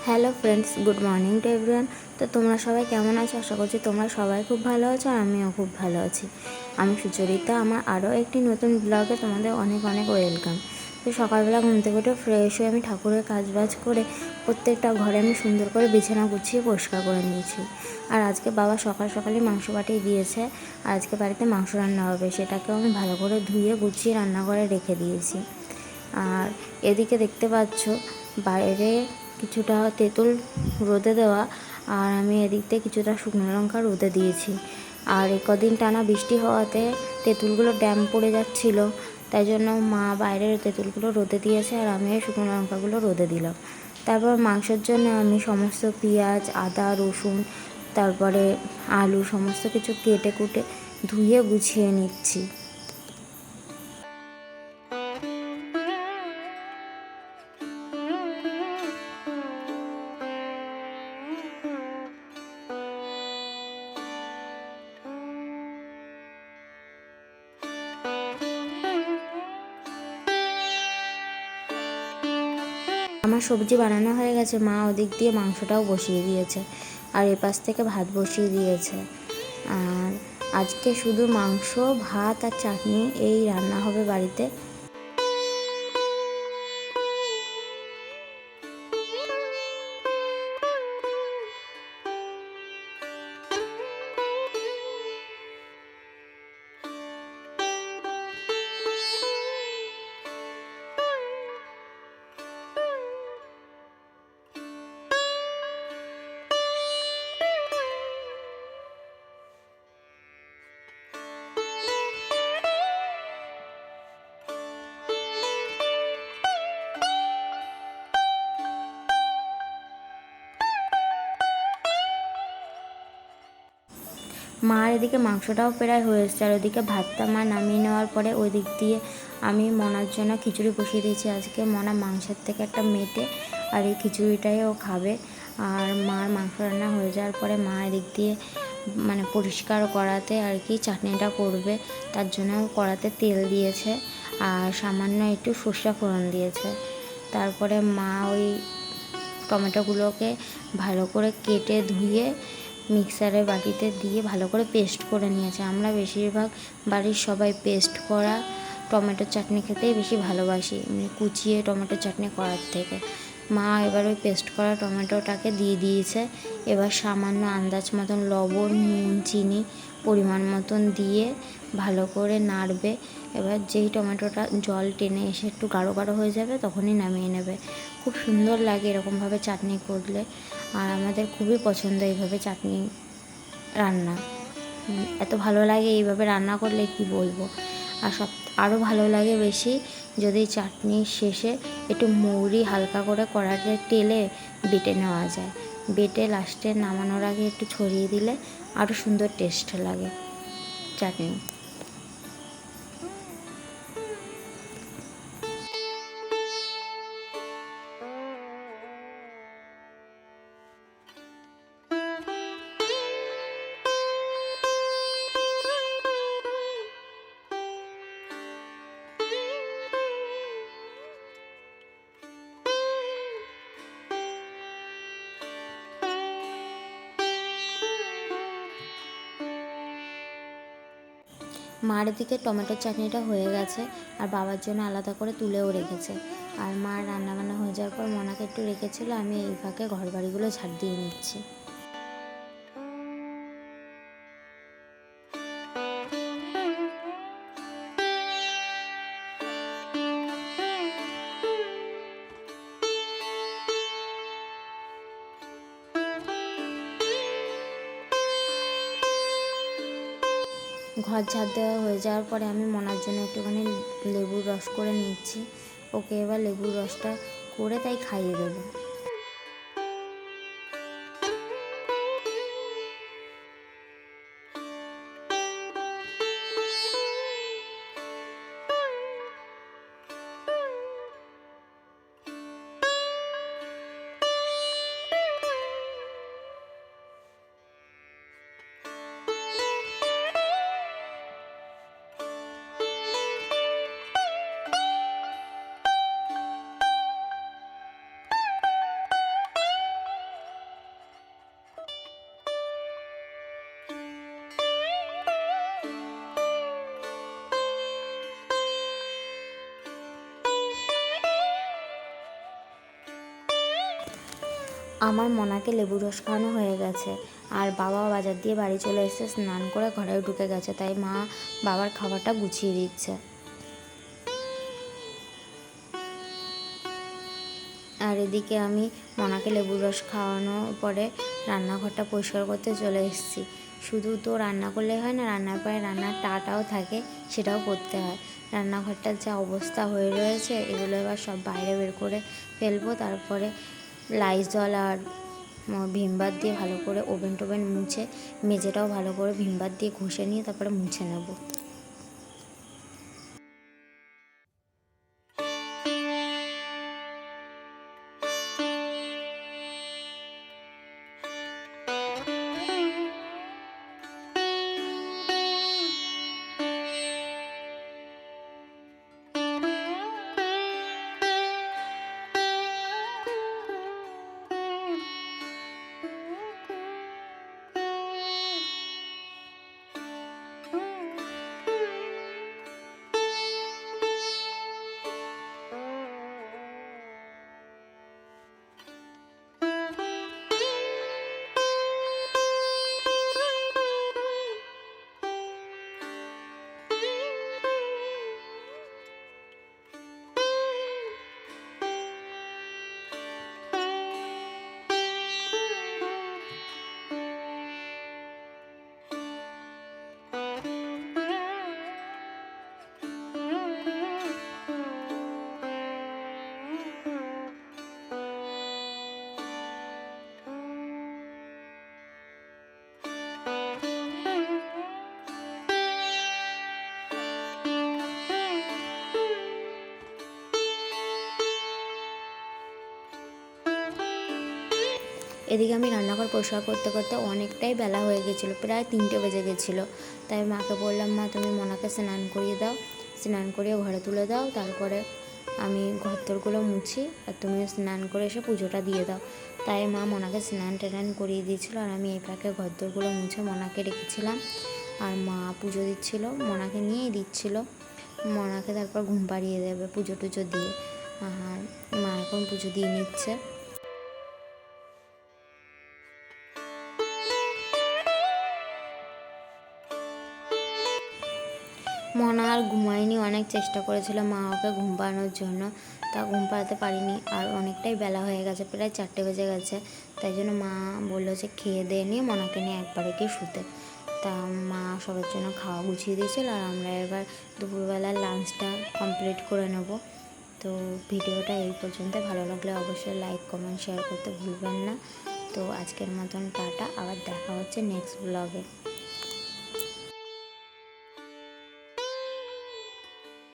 Hello friends, good morning to everyone. তো তোমরা সবাই কেমন আছো? আশা করছি তোমরা সবাই খুব ভালো আছো আর আমিও খুব ভালো আছি। আমি সুচরিতা, আমার আরও একটি নতুন ব্লগে তোমাদের অনেক অনেক ওয়েলকাম। তো সকালবেলা ঘুম থেকে উঠে ফ্রেশ হয়ে আমি ঠাকুরের কাজবাজ করে প্রত্যেকটা ঘরে আমি সুন্দর করে বিছানা গুছিয়ে পরিষ্কার করে নিয়েছি। আর আজকে বাবা সকাল সকালই মাংস পাঠিয়ে দিয়েছে। আর আজকে বাড়িতে মাংস রান্না হবে, সেটাকেও আমি ভালো করে ধুয়ে গুছিয়ে রান্নাঘরে রেখে দিয়েছি। আর এদিকে দেখতে পাচ্ছ বাইরে কিছুটা তেঁতুল রোদে দেওয়া, আর আমি এদিক থেকে কিছুটা শুকনো লঙ্কা রোদে দিয়েছি। আর কদিন টানা বৃষ্টি হওয়াতে তেঁতুলগুলো ড্যাম পড়ে যাচ্ছিল, তাই জন্য মা বাইরের তেঁতুলগুলো রোদে দিয়েছে আর আমি শুকনো লঙ্কাগুলো রোদে দিলাম। তারপর মাংসের জন্য আমি সমস্ত পেঁয়াজ, আদা, রসুন, তারপরে আলু সমস্ত কিছু কেটে কুটে ধুয়ে গুছিয়ে নিচ্ছি। আমার সবজি বানানো হয়ে গেছে, মা ওদিক দিয়ে মাংসটাও বসিয়ে দিয়েছে আর এপাশ থেকে ভাত বসিয়ে দিয়েছে। আর আজকে শুধু মাংস, ভাত আর চাটনি এই রান্না হবে বাড়িতে। মার এদিকে মাংসটাও প্রায় হয়ে এসছে আর ওদিকে ভাতটা মা নামিয়ে নেওয়ার পরে ওই দিক দিয়ে আমি মনার জন্য খিচুড়ি বসিয়ে দিয়েছি। আজকে মনা মাংসের থেকে একটা মেটে আর এই খিচুড়িটাই ও খাবে। আর মার মাংস রান্না হয়ে যাওয়ার পরে মা এদিক দিয়ে পরিষ্কার করাতে আর কি চাটনিটা করবে, তার জন্য কড়াতে তেল দিয়েছে আর সামান্য একটু সর্ষে ফোড়ন দিয়েছে। তারপরে মা ওই টমেটোগুলোকে ভালো করে কেটে ধুয়ে মিক্সারের বাটিতে দিয়ে ভালো করে পেস্ট করে নিয়েছে। আমরা বেশিরভাগ বাড়ির সবাই পেস্ট করা টমেটোর চাটনি খেতেই বেশি ভালোবাসি, কুচিয়ে টমেটোর চাটনি করার থেকে। মা এবার ওই পেস্ট করা টমেটোটাকে দিয়ে দিয়েছে। এবার সামান্য আন্দাজ মতন লবণ, নুন, চিনি পরিমাণ মতন দিয়ে ভালো করে নাড়বে। এবার যেই টমেটোটা জল টেনে এসে একটু গাঢ় গাঢ় হয়ে যাবে তখনই নামিয়ে নেবে। খুব সুন্দর লাগে এরকমভাবে চাটনি করলে, আর আমাদের খুবই পছন্দ এইভাবে চাটনি রান্না। এত ভালো লাগে এইভাবে রান্না করলে কি বলবো। আর আরও ভালো লাগে বেশি যদি চাটনির শেষে একটু মৌরি হালকা করে কড়াইতে তেলে বেটে নেওয়া যায়। বেটে লাস্টে নামানোর আগে একটু ছড়িয়ে দিলে আরও সুন্দর টেস্ট লাগে চাটনি। মার দিকে টমেটোর চাটনিটা হয়ে গেছে আর বাবার জন্য আলাদা করে তুলেও রেখেছে। আর মার রান্নাবান্না হয়ে যাওয়ার পর মনাকে একটু রেখেছিল, আমি এই ফাঁকে ঘর বাড়িগুলো ঝাড় দিয়ে নিচ্ছি। ঘর ঝাড় দেওয়া হয়ে যাওয়ার পরে আমি মনার জন্য একটুখানি লেবুর রস করে নিচ্ছি। ওকে এবার লেবুর রসটা করে তাই খাইয়ে দেবো। আমার মনাকে লেবু রস খাওয়ানো হয়ে গেছে, আর বাবা বাজার দিয়ে বাড়ি চলে এসেছে, স্নান করে ঘরেও ঢুকে গেছে, তাই মা বাবার খাবারটা গুছিয়ে দিচ্ছে। আর এদিকে আমি মনাকে লেবুর রস খাওয়ানোর পরে রান্নাঘরটা পরিষ্কার করতে চলে এসেছি। শুধু তো রান্না করলে হয় না, রান্নার পরে রান্নার টাটাও থাকে, সেটাও করতে হয়। রান্নাঘরটার যা অবস্থা হয়ে রয়েছে, এগুলো এবার সব বাইরে বের করে ফেলবো। তারপরে লাইজল আর ভিমবার দিয়ে ভালো করে ওভেন টোভেন মুছে, মেঝেটাও ভালো করে ভিমবার দিয়ে ঘষে নিয়ে তারপরে মুছে নেব। এদিকে আমি রান্নাঘর পরিষ্কার করতে করতে অনেকটাই বেলা হয়ে গেছিলো, প্রায় 3টে বেজে গেছিলো। তাই মাকে বললাম, মা তুমি মনাকে স্নান করিয়ে দাও, স্নান করিয়ে ঘরে তুলে দাও, তারপরে আমি ঘরদোরগুলো মুছি, আর তুমিও স্নান করে এসে পুজোটা দিয়ে দাও। তাই মা মনাকে স্নান টেনান করিয়ে দিয়েছিলো, আর আমি এই পাকে ঘরদোরগুলো মুছে মনাকে রেখেছিলাম। আর মা পুজো দিচ্ছিলো, মনাকে নিয়েই দিচ্ছিলো। মনাকে তারপর ঘুম পাড়িয়ে দেবে পুজো টুজো দিয়ে। আর মা এখন পুজো দিয়ে নিচ্ছে। মনা আর ঘুমায়নি, অনেক চেষ্টা করেছিল মা ওকে ঘুম পাড়ানোর জন্য, তা ঘুম পাড়াতে পারিনি। আর অনেকটাই বেলা হয়ে গেছে, প্রায় 4টে বেজে গেছে। তাই জন্য মা বললো যে খেয়ে দিয়ে নিয়ে মনাকে নিয়ে একবারে গিয়ে শুতে। তা মা সবার জন্য খাওয়া গুছিয়ে দিয়েছিল, আর আমরা এবার দুপুরবেলার লাঞ্চটা কমপ্লিট করে নেব। তো ভিডিওটা এই পর্যন্ত, ভালো লাগলে অবশ্যই লাইক কমেন্ট শেয়ার করতে ভুলবেন না। তো আজকের মতন টাটা, আবার দেখা হচ্ছে নেক্সট ব্লগে।